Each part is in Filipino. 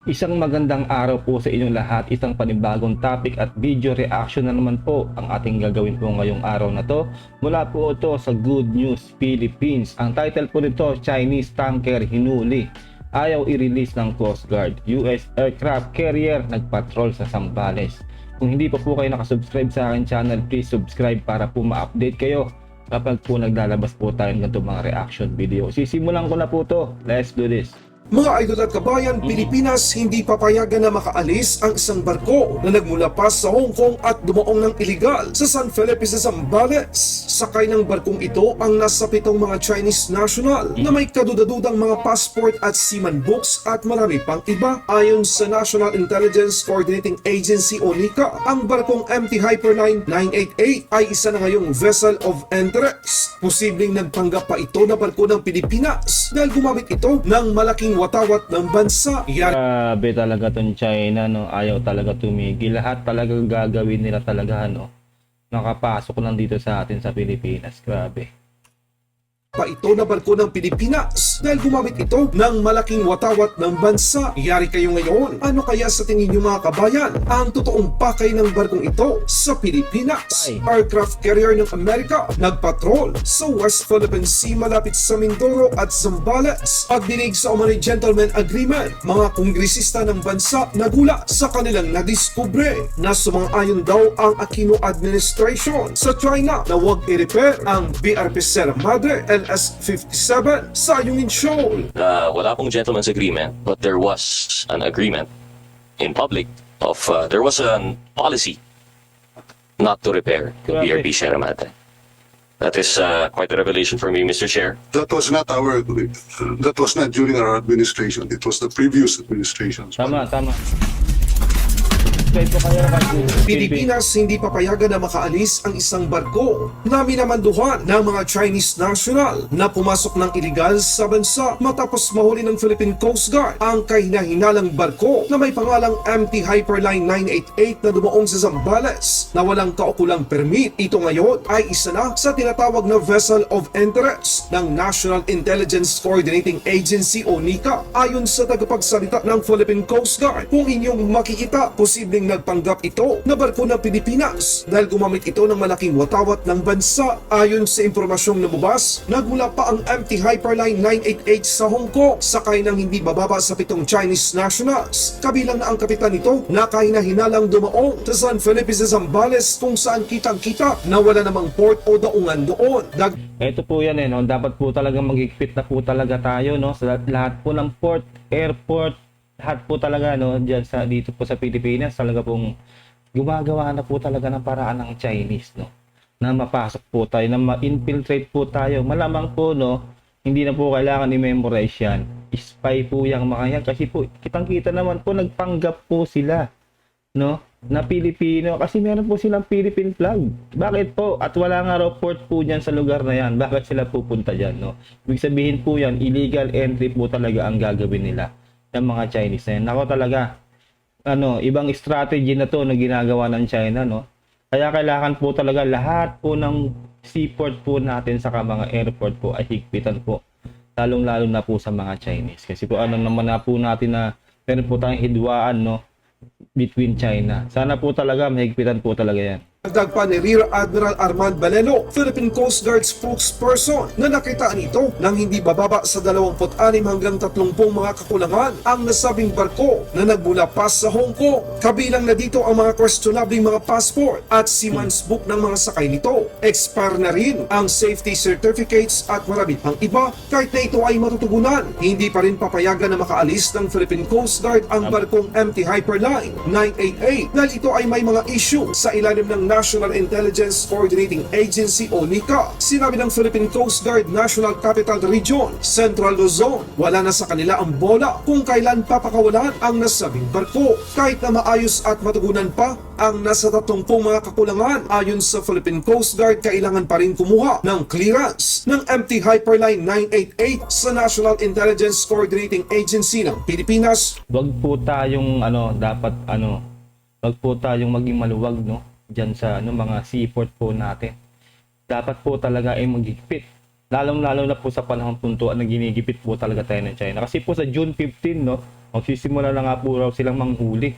Isang magandang araw po sa inyong lahat, isang panibagong topic at video reaction na naman po ang ating gagawin po ngayong araw na to. Mula po ito sa Good News Philippines. Ang title po nito, Chinese tanker hinuli. Ayaw i-release ng Coast Guard. US aircraft carrier nagpatrol sa Zambales. Kung hindi pa po kayo nakasubscribe sa akin channel, please subscribe para po ma-update kayo kapag po naglalabas po tayo ng ganitong mga reaction video. Sisimulan ko na po to. Let's do this. Mga idol at kabayan, Pilipinas hindi papayagan na makaalis ang isang barko na nagmula pa sa Hong Kong at dumaong ng iligal sa San Felipe sa Zambales. Sakay ng barkong ito ang nasa 7 mga Chinese national na may kadudadudang mga passport at seaman books at marami pang iba. Ayon sa National Intelligence Coordinating Agency o NICA, ang barkong MT Hyperline 988 ay isa na ngayong vessel of interest. Posibleng nagpanggap pa ito na barko ng Pilipinas dahil gumamit ito ng malaking watawat ng bansa. Grabe talaga tong China, no? Ayaw talaga tumigil. Lahat talaga gagawin nila talaga, no? Nakapasok lang dito sa atin sa Pilipinas. Grabe. Pa ito na barko ng Pilipinas dahil gumamit ito ng malaking watawat ng bansa. Yari kayo ngayon, ano kaya sa tingin niyo mga kabayan ang totoong pakay ng barkong ito sa Pilipinas? Aircraft carrier ng Amerika nagpatrol sa West Philippine Sea malapit sa Mindoro at Zambales. Pagdinig sa umano'y gentleman agreement, mga kongresista ng bansa nagulat sa kanilang nadiskubre na sumang-ayon daw ang Aquino administration sa China na huwag i-repair ang BRP Sierra Madre LS-57 sa Ayungin Shoal. Wala pong gentleman's agreement, but there was an agreement in public of there was a policy not to repair the Grabe. BRP Sierra Madre. That is quite a revelation for me, Mr. Chair. That was not during our administration. It was the previous administration. Tama. Subscribe po kayo kay Good News Pilipinas hindi papayagan na makaalis ang isang barko na minamanduhan ng mga Chinese national na pumasok ng iligal sa bansa matapos mahuli ng Philippine Coast Guard ang kahina-hinalang barko na may pangalang MT Hyperline 988 na dumaong sa Zambales na walang kaukulang permit. Ito ngayon ay isa na sa tinatawag na Vessel of Interest ng National Intelligence Coordinating Agency o NICA. Ayon sa tagapagsalita ng Philippine Coast Guard, kung inyong makikita, posibleng nagpanggap ito na barko ng Pilipinas dahil gumamit ito ng malaking watawat ng bansa. Ayon sa impormasyong lumabas, nagmula pa ang MT Hyperline 988 sa Hong Kong sakay ng hindi bababa sa 7 Chinese nationals. Kabilang na ang kapitan nito na kahina-hinalang dumaong sa San Felipe sa Zambales kung saan kitang-kita na wala namang port o daungan doon. Ito po yan no? Dapat po talaga maghigpit na po talaga tayo, no? Sa lahat po ng port, airport, lahat po talaga, no? Diyan dito po sa Pilipinas, talaga pong gumagawa na po talaga ng paraan ng Chinese, no? Na mapasok po tayo, na ma-infiltrate po tayo. Malamang po, no? Hindi na po kailangan i-memorize yan. Spy po yung mga yan. Kasi po, kitang-kita naman po, nagpanggap po sila, no? Na Pilipino. Kasi meron po silang Philippine flag. Bakit po? At wala nga raw port po dyan sa lugar na yan. Bakit sila pupunta dyan, no? Ibig sabihin po yan, illegal entry po talaga ang gagawin nila ng mga Chinese na yan. Ako talaga, ibang strategy na to na ginagawa ng China, no? Kaya kailangan po talaga lahat po ng seaport po natin saka mga airport po ay higpitan po. Lalong-lalo na po sa mga Chinese. Kasi po naman na po natin na meron po tayong hidwaan, no? Between China. Sana po talaga mahigpitan po talaga yan. Dagdag pa ni Rear Admiral Armand Balelo, Philippine Coast Guard spokesperson, na nakitaan ito ng hindi bababa sa 26 hanggang 30 mga kakulangan ang nasabing barko na nagmula pa sa Hong Kong. Kabilang na dito ang mga questionable mga passport at seaman's book ng mga sakay nito. Expire na rin ang safety certificates at marami pang iba. Kahit na ito ay matutugunan, hindi pa rin papayagan na makaalis ng Philippine Coast Guard ang barkong MT Hyperline 988 dahil ito ay may mga issue sa ilalim ng National Intelligence Coordinating Agency o NICA. Sinabi ng Philippine Coast Guard National Capital Region, Central Luzon, wala na sa kanila ang bola kung kailan papakawalan ang nasabing barko. Kahit na maayos at matugunan pa ang nasa 30 mga kakulangan, ayon sa Philippine Coast Guard, kailangan pa rin kumuha ng clearance ng MT Hyperline 988 sa National Intelligence Coordinating Agency ng Pilipinas. Wag po tayong wag po tayong maging maluwag, no? Diyan sa mga seaport po natin. Dapat po talaga ay maghigpit. Lalong-lalo na po sa panahon puntuan na ginigipit po talaga tayo ng China. Kasi po sa June 15, no? Magsisimula na nga po raw silang manghuli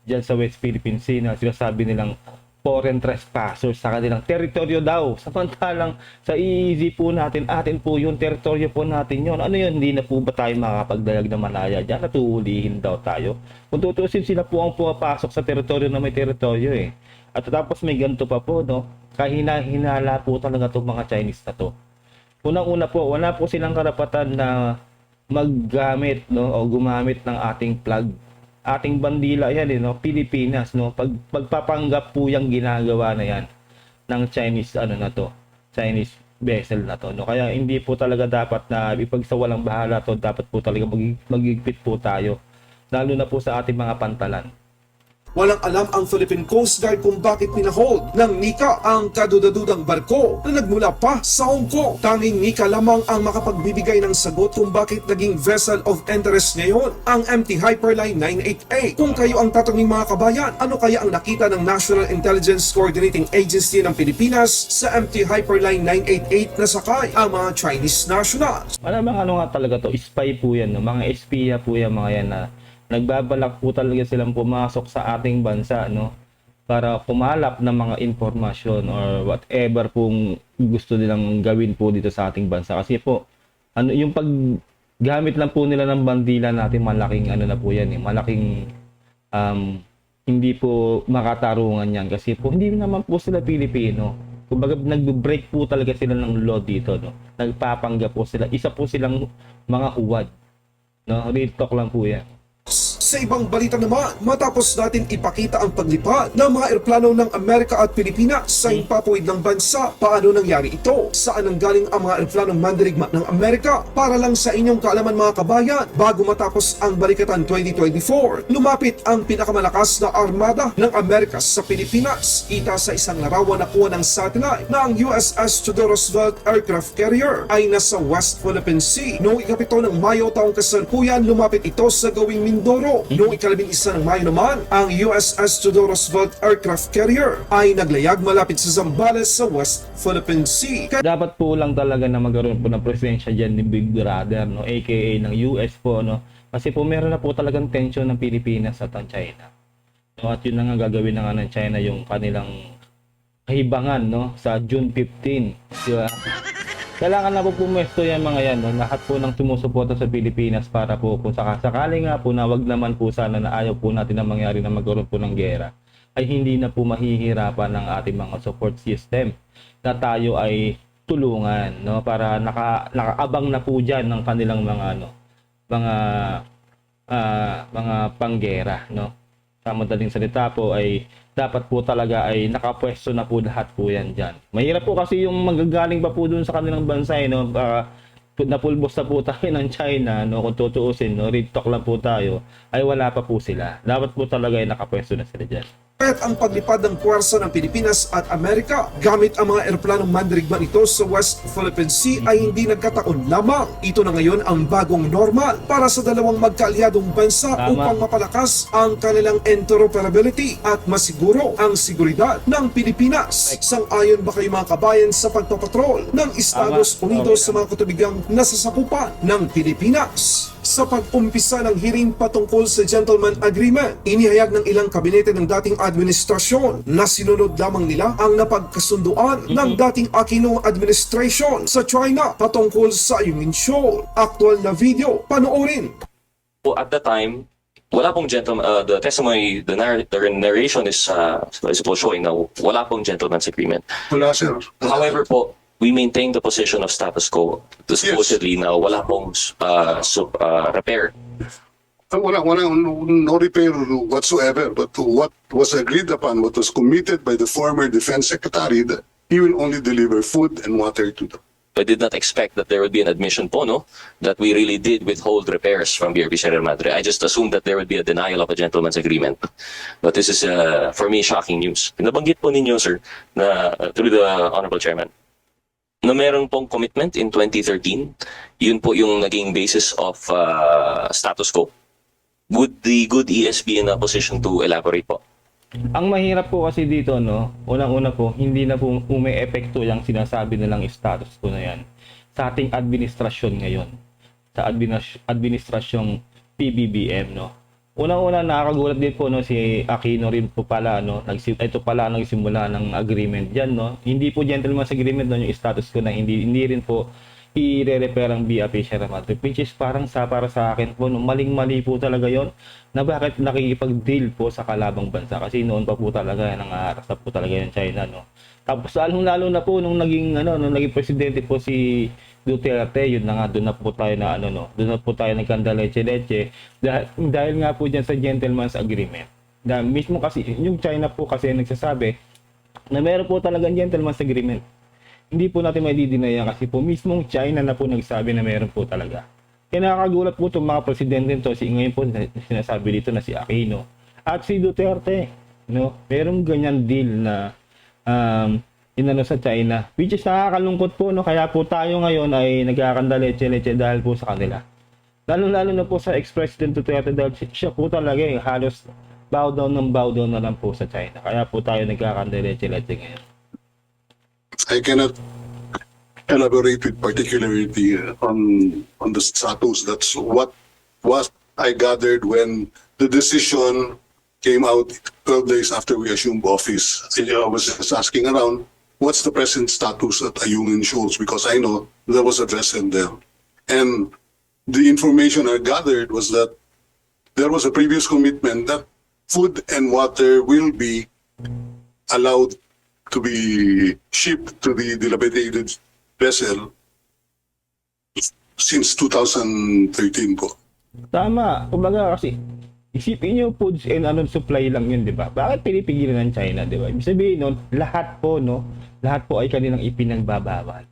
dyan sa West Philippine Sea na sinasabi nilang foreign trespassers sa kanilang teritoryo daw. Samantalang sa EEZ po natin, atin po yung teritoryo po natin yun. Ano yun, hindi na po ba tayo makakapagdayag ng malaya dyan? Natuhulihin daw tayo. Kung tutusin, sila po ang pumapasok sa teritoryo na may teritoryo eh. At tapos may ganito pa po, no? Kahina-hinala po talaga itong mga Chinese na to. Unang-una po, wala po silang karapatan na maggamit, no, o gumamit ng ating flag. Ating bandila yan, no, Pilipinas, no. Pagpapanggap po yung ginagawa na yan ng Chinese Chinese vessel na to, no. Kaya hindi po talaga dapat na ipagsawalang bahala to, dapat po talaga magigpit po tayo. Lalo na po sa ating mga pantalan. Walang alam ang Philippine Coast Guard kung bakit pinahold ng Nika ang kadudadudang barko na nagmula pa sa Hong Kong. Tanging Nika lamang ang makapagbibigay ng sagot kung bakit naging vessel of interest ngayon ang MT Hyperline 988. Kung kayo ang tatanungin mga kabayan, ano kaya ang nakita ng National Intelligence Coordinating Agency ng Pilipinas sa MT Hyperline 988 na sakay ang mga Chinese nationals? Ano nga talaga to, spy po yan, no? Mga espiya po yan, mga yan na nagbabalak po talaga silang pumasok sa ating bansa, no, para kumalap ng mga informasyon or whatever pong gusto nilang gawin po dito sa ating bansa. Kasi po, yung paggamit lang po nila ng bandila natin, malaking na po yan, malaking hindi po makatarungan yan. Kasi po, hindi naman po sila Pilipino. Kumbaga, nag-break po talaga sila ng law dito, no. Nagpapangga po sila. Isa po silang mga huwad, no. Real talk lang po yan. Sa ibang balita naman, matapos natin ipakita ang paglipad ng mga eroplano ng Amerika at Pilipinas sa himpapawid ng bansa, paano nangyari ito? Saan nanggaling ang mga eroplanong mandirigma ng Amerika? Para lang sa inyong kaalaman mga kabayan, bago matapos ang Balikatan 2024, lumapit ang pinakamalakas na armada ng Amerika sa Pilipinas. Kita sa isang larawan na kuha ng satellite na ang USS Theodore Roosevelt Aircraft Carrier ay nasa West Philippine Sea. Noong ikapito ng Mayo taong kasalukuyan, lumapit ito sa gawing Mindoro. Noong ika-11 ng Mayo naman, ang USS Theodore Roosevelt Aircraft Carrier ay naglayag malapit sa Zambales sa West Philippine Sea. Dapat po lang talaga na magkaroon po ng presensya dyan ni Big Brother, no, aka ng US po, no. Kasi po meron na po talagang tension ng Pilipinas at ang China. No, at yun na nga gagawin na nga ng China yung kanilang kahibangan, no, sa June 15, di ba? Kailangan na po pumwesto yan mga yan, no? Lahat po ng sumusuporta sa Pilipinas para po kung sakasakali nga po na wag naman po sana na ayaw po natin na mangyari na magkaroon po ng gera, ay hindi na po mahihirapan ng ating mga support system na tayo ay tulungan, no, para nakaabang na po diyan ng kanilang mga mga panggera, no. Sa madaling salita po ay dapat po talaga ay nakapwesto na po lahat po yan dyan. Mahirap po kasi yung magagaling pa po dun sa kanilang bansa, no, napulbos na po tayo ng China, no, kung tutuusin, no, real talk lang po tayo, ay wala pa po sila. Dapat po talaga ay nakapwesto na sila dyan. At ang paglipad ng puwersa ng Pilipinas at Amerika gamit ang mga eroplanong mandirigma nito sa West Philippine Sea ay hindi nagkataon lamang. Ito na ngayon ang bagong normal para sa dalawang magkaalyadong bansa upang mapalakas ang kanilang interoperability at masiguro ang seguridad ng Pilipinas. Sang-ayon ba kayo mga kabayan sa pagpapatrol ng Estados Unidos sa mga katubigang nasasakupan ng Pilipinas? Sa pag-umpisa ng hearing patungkol sa Gentleman Agreement, inihayag ng ilang kabinete ng dating administrasyon na sinunod lamang nila ang napagkasunduan ng dating Aquino administration sa China patungkol sa Ayungin Shoal. Aktual na video, panoorin. At the time, wala pong gentleman, the testimony, the narration is, I suppose, showing na wala pong gentleman's agreement. Wala, sir. However po, we maintain the position of status quo. Supposedly na wala pong repair. No repair whatsoever, but what was agreed upon, what was committed by the former defense secretary, that he will only deliver food and water to them. I did not expect that there would be an admission po, no, that we really did withhold repairs from BRP Sierra Madre. I just assumed that there would be a denial of a gentleman's agreement. But this is, for me, shocking news. Nabanggit po ninyo, sir, na through the Honorable Chairman, na meron pong commitment in 2013. Yun po yung naging basis of status quo. Would the good ES be in a position to elaborate po? Ang mahirap po kasi dito, no, unang-una po, hindi na po umi-epekto yung sinasabi nilang status quo na yan sa ating administrasyon ngayon. Sa administrasyong PBBM, no. Unang-una nakakagulat din po no si Aquino rin po pala no, ito pala ang nagsimula ng agreement diyan no. Hindi po gentleman's agreement no yung status ko na hindi rin po i-refer ang BIA Sierra Madre, which is parang para sa akin po no, maling-mali po talaga yon na bakit nakikipag-deal po sa kalabang bansa kasi noon pa po talaga nangaharap po talaga yung China no. Tapos lalo na po nung naging presidente po si Duterte, yun na nga, doon na po tayo doon na po tayo nagkanda leche-leche dahil nga po dyan sa gentleman's agreement. Dahil mismo kasi, yung China po kasi nagsasabi na meron po talagang gentleman's agreement. Hindi po natin mai-deny yan kasi po mismong China na po nagsabi na meron po talaga. Kaya nakakagulat po itong mga presidente nito, ngayon po sinasabi dito na si Aquino at si Duterte, no? Merong ganyan deal na sa China, which is nakakalungkot po no, kaya po tayo ngayon ay nagkakanda leche-leche dahil po sa kanila. Lalo na po sa ex-president Duterte dahil siya po talaga halos bow down na lang po sa China. Kaya po tayo nagkakanda leche-leche ngayon. I cannot elaborate with particularity on the status. That's what I gathered when the decision came out 12 days after we assumed office. I was just asking around, what's the present status at Ayungin Shoals? Because I know there was a vessel there. And the information I gathered was that there was a previous commitment that food and water will be allowed to be shipped to the dilapidated vessel since 2013 po. Tama. Kumbaga kasi, isipin nyo foods and supply lang yun, di ba? Bakit pinipigilan ng China, di ba? Ibig sabihin nun, lahat po ay kanilang ipinagbabawal.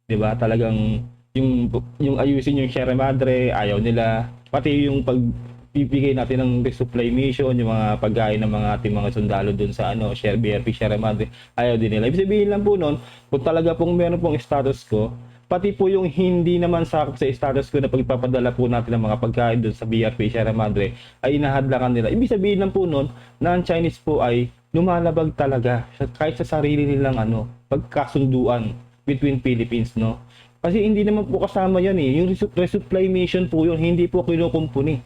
Di ba? Talagang yung ayusin yung Sierra Madre, ayaw nila. Pati yung pagbibigay natin ng resupply mission, yung mga pagkain ng ating mga sundalo dun sa BRP Sierra Madre, ayaw din nila. Ibig sabihin lang po nun, kung talaga pong meron pong status ko, pati po yung hindi naman sakop sa status ko na pagpapadala po natin ng mga pagkain dun sa BRP Sierra Madre, ay inahadlangan nila. Ibig sabihin lang po nun, na ang Chinese po ay lumalabag talaga kahit sa sarili nilang pagkasunduan between Philippines, no? Kasi hindi naman po kasama yan yung resupply mission po yun, hindi po kinukumpuni.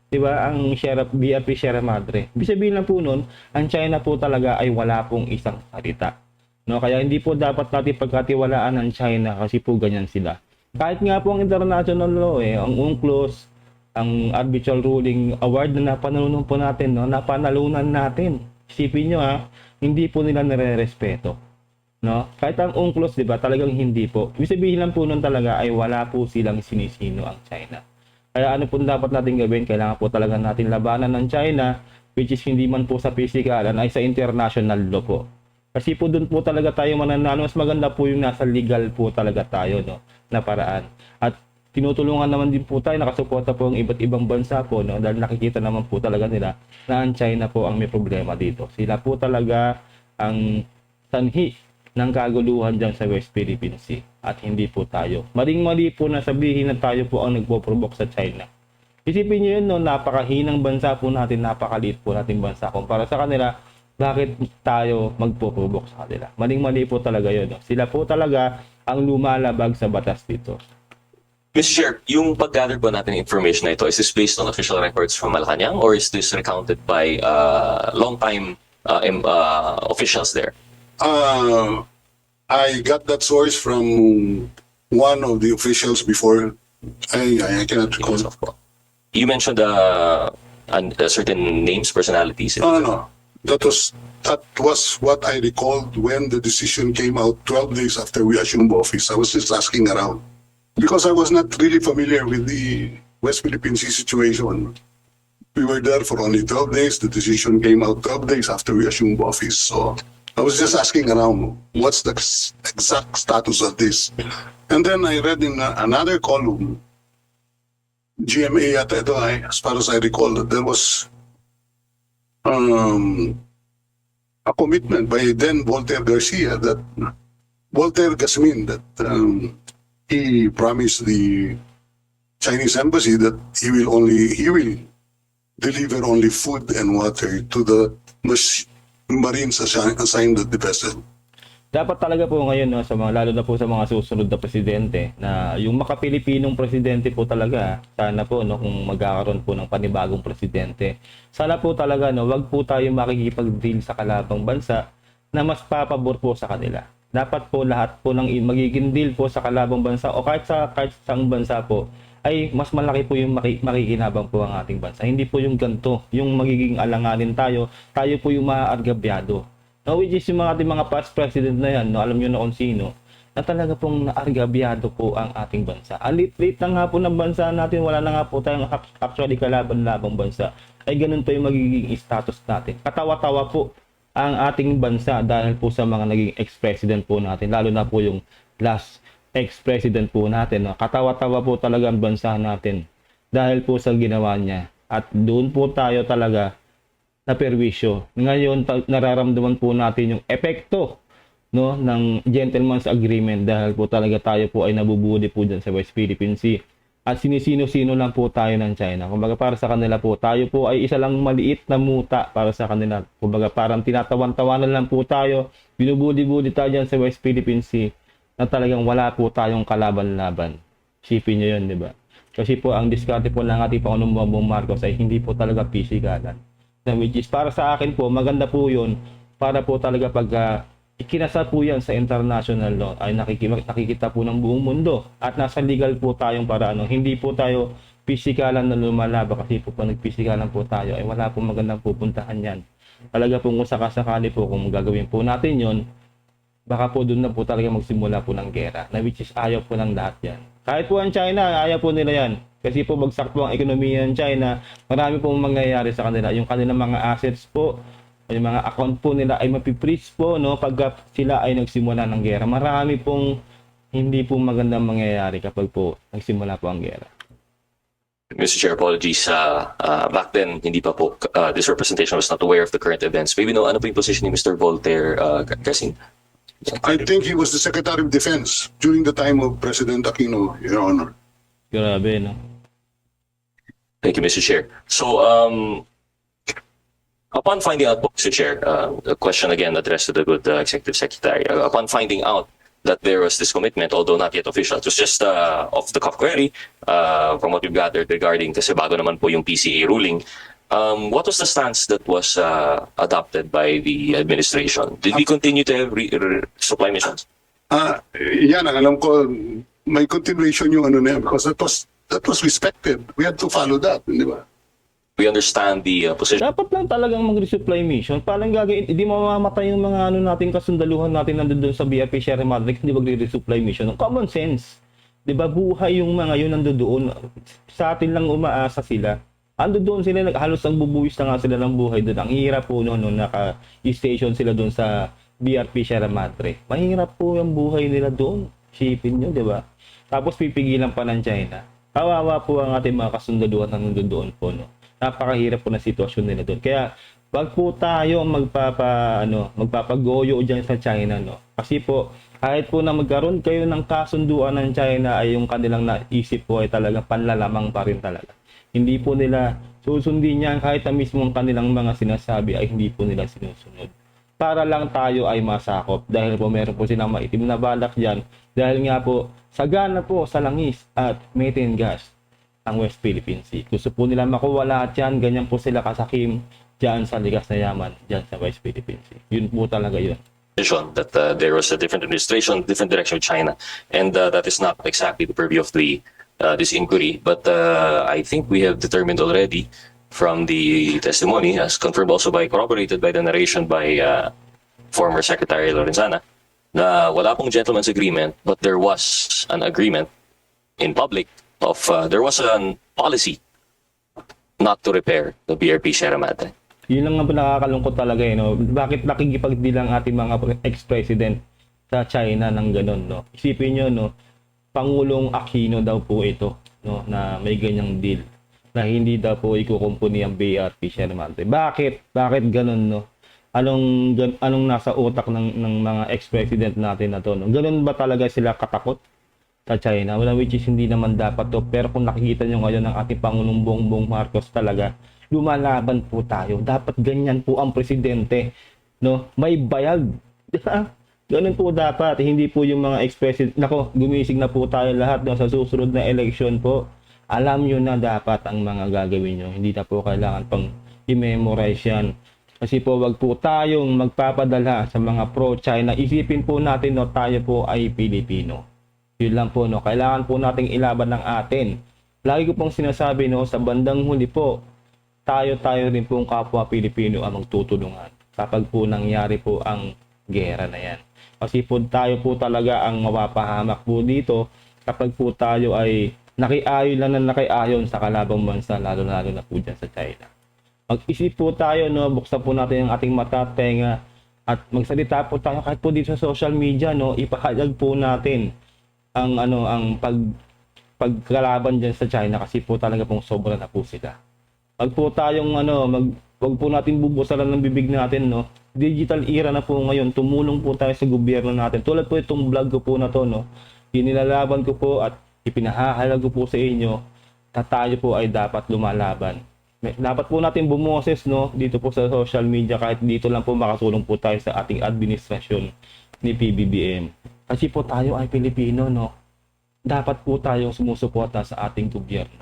Diba, ang BRP Sierra Madre. Ibig sabihin lang po nun, ang China po talaga ay wala pong isang salita. No, kaya hindi po dapat natin pagkatiwalaan ng China kasi po ganyan sila. Kahit nga po ang international law ang UNCLOS, ang arbitral ruling award na napanalunan po natin, no, napanalunan natin. Isipin nyo hindi po nila nire-respeto. No? Kahit ang UNCLOS, di ba, talagang hindi po. Ibig sabihin lang po nun talaga ay wala po silang sinisino ang China. Kaya ano po dapat natin gawin? Kailangan po talaga natin labanan ng China, which is hindi man po sa pisikalan, ay sa international law po. Kasi po doon po talaga tayo mananalo. Mas maganda po yung nasa legal po talaga tayo, no, na paraan. At tinutulungan naman din po tayo, nakasuporta po ang iba't ibang bansa po, no, dahil nakikita naman po talaga nila na ang China po ang may problema dito. Sila po talaga ang sanhi ng kaguluhan dyan sa West Philippine Sea at hindi po tayo. Maling-mali po na sabihin na tayo po ang nagpo-provoke sa China. Isipin nyo yun, no, napakahinang bansa po natin, napakaliit po natin bansa. Kumpara sa kanila, bakit tayo magpo-provoke sa kanila? Maling-mali po talaga yun. No? Sila po talaga ang lumalabag sa batas dito. Mr. Chair, yung pag-gather po natin information na ito, is this based on official records from Malacanang or is this recounted by long-time officials there? I got that source from one of the officials before. I cannot recall. You mentioned certain names, personalities. No. That was what I recalled when the decision came out 12 days after we assumed office. I was just asking around because I was not really familiar with the West Philippine Sea situation. We were there for only 12 days. The decision came out 12 days after we assumed office. So I was just asking around, what's the exact status of this? And then I read in another column, GMA at ito, as far as I recall, that there was a commitment by then Voltaire Garcia, that Voltaire Gasmin, that he promised the Chinese embassy that he will deliver only food and water to the Marines assigned at the vessel. dapat talaga po ngayon, no, sa mga, lalo na po sa mga susunod na presidente, na yung makapilipinong presidente po talaga, sana po, no, kung magkakaroon po ng panibagong presidente, sana po talaga, no, wag po tayo makikipag-deal sa kalabang bansa na mas papabor po sa kanila. Dapat po lahat po ng magiging deal po sa kalabang bansa o kahit sa saang bansa po, ay mas malaki po yung makikinabang po ang ating bansa. Hindi po yung ganito, yung magiging alanganin tayo po yung maaargabyado. No, which is yung mga ating mga past president na yan, no, alam nyo na kung sino, na talaga pong naargabyado po ang ating bansa. Alit-lit na nga po ng bansa natin, wala na nga po tayong actually kalaban-labang bansa. Ay ganun po yung magiging status natin. Katawa-tawa po ang ating bansa dahil po sa mga naging ex-president po natin, lalo na po yung last ex-president po natin. No? Katawa-tawa po talaga ang bansa natin dahil po sa ginawa niya. At doon po tayo talaga na perwisyo. Ngayon, nararamdaman po natin yung epekto, no, ng gentleman's agreement dahil po talaga tayo po ay nabubuli po dyan sa West Philippine Sea. At sinisino-sino lang po tayo ng China. Kumbaga para sa kanila po, tayo po ay isa lang maliit na muta para sa kanila. Kumbaga parang tinatawan-tawanan lang po tayo, binubuli-buli tayo dyan sa West Philippine Sea na talagang wala po tayong kalaban-laban. Isipin nyo yun, di ba? Kasi po ang diskarte po ng ating Pangulong Bongbong Marcos ay hindi po talaga pisikalan. Which is para sa akin po, maganda po yun para po talaga pag ikinasa po yan sa international law ay nakikita po ng buong mundo at nasa legal po tayong para hindi po tayo pisikalan na lumalaban kasi po pag nagpisikalan po tayo ay wala po magandang pupuntahan yan. Talaga po kung sakasakali po kung gagawin po natin yon, baka po doon na po talaga magsimula po ng gera na which is ayaw po ng lahat yan. Kahit po ang China, ayaw po nila yan. Kasi po bagsak po ang ekonomiya ng China, marami pong mangyayari sa kanila. Yung kanilang mga assets po, yung mga account po nila ay mapiprease po, no, pag sila ay nagsimula ng gera. Marami pong hindi po magandang mangyayari kapag po nagsimula po ang gera. Mr. Chair, apologies. Back then, hindi pa po, this representation was not aware of the current events. Maybe no, ano po yung position ni Mr. Voltaire Casing? I think he was the Secretary of Defense during the time of President Aquino, Your Honor. Grabe, no? Thank you, Mr. Chair. So, upon finding out, Mr. Chair, a question again addressed to the good Executive Secretary. Upon finding out that there was this commitment, although not yet official, it was just off the cuff query from what we've gathered regarding, kasi bago naman po yung PCA ruling. What was the stance that was adopted by the administration? Did we continue to have supply missions? Yan, ang alam ko, may continuation yung ano na yan because that was respected. We had to follow that, di ba? We understand the position. Dapat lang talagang mag-resupply mission. Paano gagawin? Hindi mamamatay yung mga nating kasundaluhan natin nandun sa BRP Sierra Madre, hindi magre-resupply mission. Common sense. 'Di ba? Buhay yung mga yun nandoon. Sa atin lang umaasa sila. Ando doon sila, halos ang bubuwis na nga sila ng buhay doon. Ang hirap po noon naka-station sila doon sa BRP Sierra Madre. Mahirap po yung buhay nila doon. Shipin nyo, di ba? Tapos pipigilan pa ng China. Kawawa po ang ating mga kasundaluhan na nandoon po, no? Napakahirap po na sitwasyon nila doon. Kaya, wag po tayo magpapagoyo dyan sa China, no? Kasi po, kahit po na magkaroon kayo ng kasunduan ng China, ay yung kanilang naisip po ay talagang panlalamang pa rin talaga. Hindi po nila susundin yan kahit na mismo ang kanilang mga sinasabi ay hindi po nila sinusunod. Para lang tayo ay masakop dahil po meron po silang maitim na balak dyan. Dahil nga po, sagana po sa langis at methane gas ang West Philippine Sea. Gusto po nila makuha lahat yan, ganyan po sila kasakim dyan sa ligas na yaman, dyan sa West Philippine Sea. Yun po talaga yun. That there was a different administration, different direction with China, and that is not exactly the purview of this inquiry. But I think we have determined already from the testimony, as confirmed also corroborated by the narration by former Secretary Lorenzana, na wala pong gentleman's agreement, but there was an agreement in public of there was a policy not to repair the BRP Sierra Madre. Yun lang nga po nakakalungkot talaga, no? Bakit nakikipagdilang ating mga ex-president sa China ng ganun, no? Isipin nyo, no? Pangulong Aquino daw po ito, no? Na may ganyang deal na hindi daw po ikukumpuni ang BRP Sierra Madre. Bakit? Bakit ganun, no? Anong nasa utak ng mga ex-president natin na to, no? Ganun ba talaga sila katakot sa China? Wala, which is hindi naman dapat to. Pero kung nakikita nyo ngayon ng ating Pangulong Bongbong Marcos talaga, lumalaban po tayo. Dapat ganyan po ang presidente, no? May bayag. Ganun po dapat, hindi po yung mga expressive, nako, gumising na po tayo lahat no, sa susunod na election po. Alam nyo na dapat ang mga gagawin nyo. Hindi na po kailangan pang i-memorize yan. Kasi po wag po tayong magpapadala sa mga pro-China. Isipin po natin no, tayo po ay Pilipino. Yun lang po no, kailangan po nating ilaban ng atin. Lagi ko pong sinasabi no, sa bandang huli po, tayo rin pong kapwa Pilipino ang magtutulungan kapag po nangyari po ang gera na yan. Kasi po tayo po talaga ang mapapahamak po dito kapag po tayo ay nakiayon lang na nakiayon sa kalabang bansa, lalo na po dyan sa China. Mag-isip po tayo, no? Buksan po natin ang ating mata, tenga, at magsalita po tayo kahit po dito sa social media, no? Ipahayag po natin ang pagkalaban dyan sa China kasi po talaga pong sobra na po sila. Wag po tayong wag po natin bubusalan ng bibig natin, no? Digital era na po ngayon, tumulong po tayo sa gobyerno natin. Tulad po itong vlog ko po na to, no? Inilalaban ko po at ipinahahalag ko po sa inyo na tayo po ay dapat lumalaban. Dapat po natin bumoses, no? Dito po sa social media, kahit dito lang po makatulong po tayo sa ating administrasyon ni PBBM. Kasi po tayo ay Pilipino, no? Dapat po tayong sumusuporta sa ating gobyerno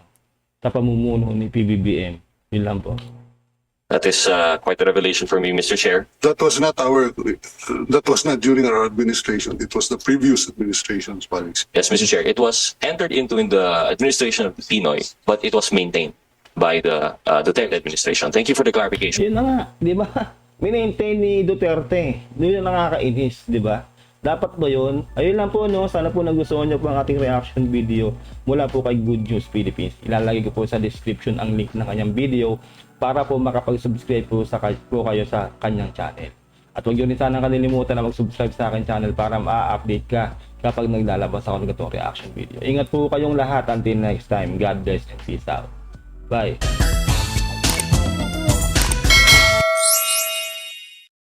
sa pamumuno ni PBBM. Yun lang po. That is quite a revelation for me, Mr. Chair. That was not during our administration. It was the previous administration's policy. Yes, Mr. Chair. It was entered into in the administration of Pinoy, but it was maintained by the Duterte administration. Thank you for the clarification. Yun na nga, di ba? Minaintain ni Duterte. Yun yung nakakainis, di ba? Dapat ba yun? Ayun lang po, no? Sana po nagustuhan nyo po ang ating reaction video mula po kay Good News Philippines. Ilalagay ko po sa description ang link ng kanyang video para po makapag-subscribe po kayo sa kanyang channel. At huwag nyo rin sana kalilimutan na mag-subscribe sa aking channel para ma-update ka kapag naglalabas ako ng ganitong reaction video. Ingat po kayong lahat until next time. God bless and peace out. Bye!